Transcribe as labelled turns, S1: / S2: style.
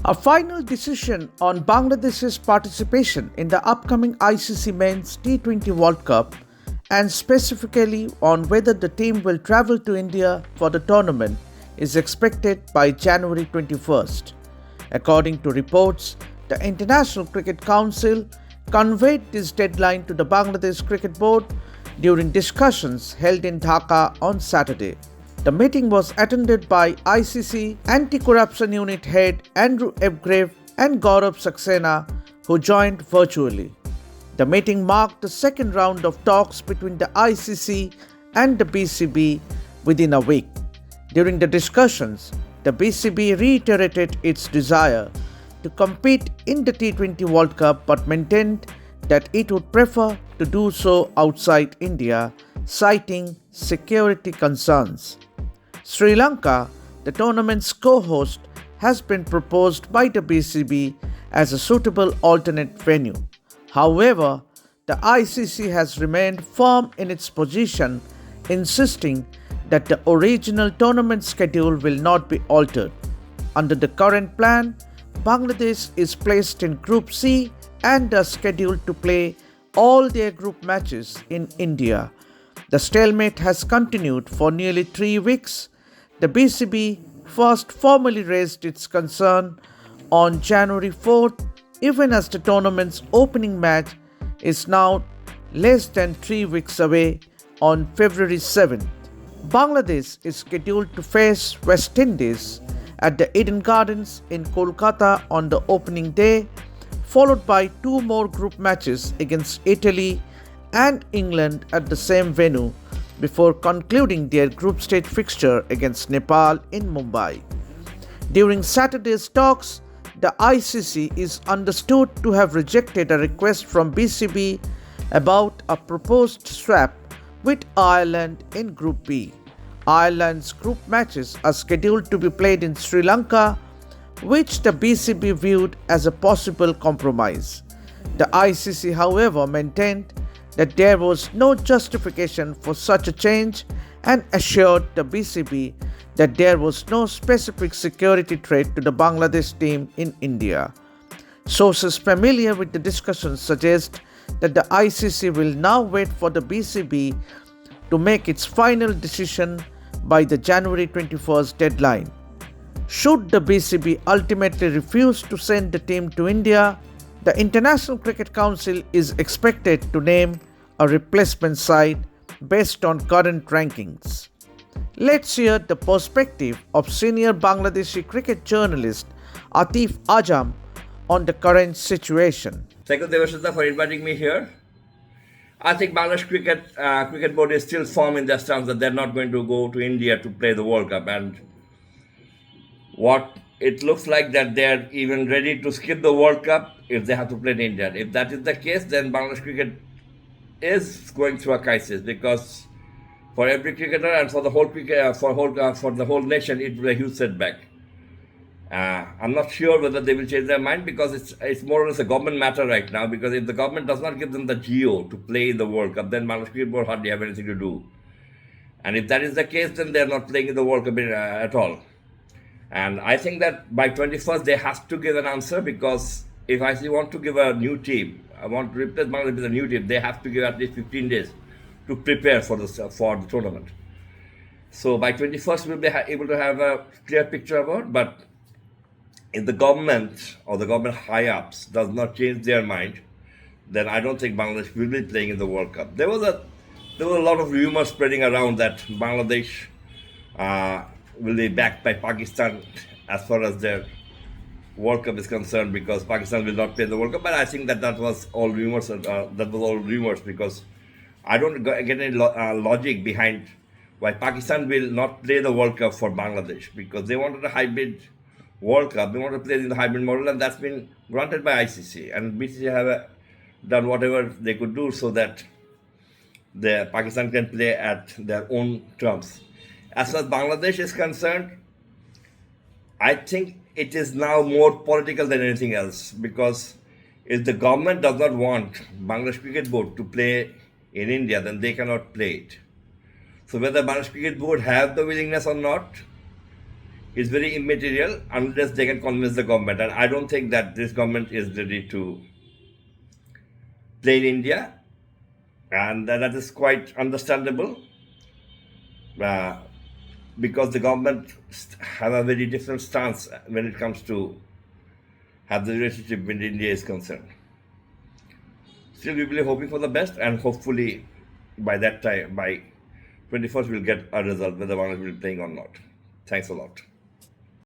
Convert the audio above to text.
S1: A final decision on Bangladesh's participation in the upcoming ICC Men's T20 World Cup and specifically on whether the team will travel to India for the tournament is expected by January 21st. According to reports, the International Cricket Council conveyed this deadline to the Bangladesh Cricket Board during discussions held in Dhaka on Saturday. The meeting was attended by ICC Anti-Corruption Unit Head Andrew Ebgrave and Gaurav Saxena, who joined virtually. The meeting marked the second round of talks between the ICC and the BCB within a week. During the discussions, the BCB reiterated its desire to compete in the T20 World Cup but maintained that it would prefer to do so outside India, citing security concerns. Sri Lanka, the tournament's co-host, has been proposed by the BCB as a suitable alternate venue. However, the ICC has remained firm in its position, insisting that the original tournament schedule will not be altered. Under the current plan, Bangladesh is placed in Group C and are scheduled to play all their group matches in India. The stalemate has continued for nearly 3 weeks. The BCB first formally raised its concern on January 4th, even as the tournament's opening match is now less than 3 weeks away on February 7th. Bangladesh is scheduled to face West Indies at the Eden Gardens in Kolkata on the opening day, followed by 2 more group matches against Italy and England at the same venue before concluding their group stage fixture against Nepal in Mumbai. During Saturday's talks, the ICC is understood to have rejected a request from BCB about a proposed swap with Ireland in Group B. Ireland's group matches are scheduled to be played in Sri Lanka, which the BCB viewed as a possible compromise. The ICC, however, maintained that there was no justification for such a change and assured the BCB that there was no specific security threat to the Bangladesh team in India. Sources familiar with the discussions suggest that the ICC will now wait for the BCB to make its final decision by the January 21st deadline. Should the BCB ultimately refuse to send the team to India, the International Cricket Council is expected to name a replacement side based on current rankings. Let's hear the perspective of senior Bangladeshi cricket journalist Atif Ajam on the current situation.
S2: Thank you, Debasis Sen, for inviting me here. I think Bangladesh cricket board is still firm in their stance that they're not going to go to India to play the World Cup, and what it looks like that they're even ready to skip the World Cup if they have to play in India. If that is the case, then Bangladesh cricket is going through a crisis, because for every cricketer and for the whole cricket, for the whole nation, it will be a huge setback. I'm not sure whether they will change their mind, because it's more or less a government matter right now. Because if the government does not give them the GO to play in the World Cup, then Bangladesh cricket board hardly have anything to do. And if that is the case, then they're not playing in the World Cup at all. And I think that by 21st they have to give an answer, because if I want to give a new team, I want to replace Bangladesh with a new team, they have to give at least 15 days to prepare for the tournament. So by 21st we'll be able to have a clear picture about. But if the government or the government high-ups does not change their mind, then I don't think Bangladesh will be playing in the World Cup. There was a lot of rumors spreading around that Bangladesh will be backed by Pakistan as far as their World Cup is concerned, because Pakistan will not play the World Cup. But I think that was all rumors. Because I don't get any logic behind why Pakistan will not play the World Cup for Bangladesh, because they wanted a hybrid World Cup. They want to play in the hybrid model, and that's been granted by ICC. And BCC have done whatever they could do so that the Pakistan can play at their own terms. As far as Bangladesh is concerned, I think it is now more political than anything else, because if the government does not want Bangladesh Cricket Board to play in India, then they cannot play it. So whether Bangladesh Cricket Board have the willingness or not, is very immaterial unless they can convince the government. And I don't think that this government is ready to play in India, and that is quite understandable because the government have a very different stance when it comes to have the relationship with India is concerned. Still, we will be hoping for the best, and hopefully by that time, by 21st, we'll get a result whether Bangladesh will be playing or not. Thanks a lot.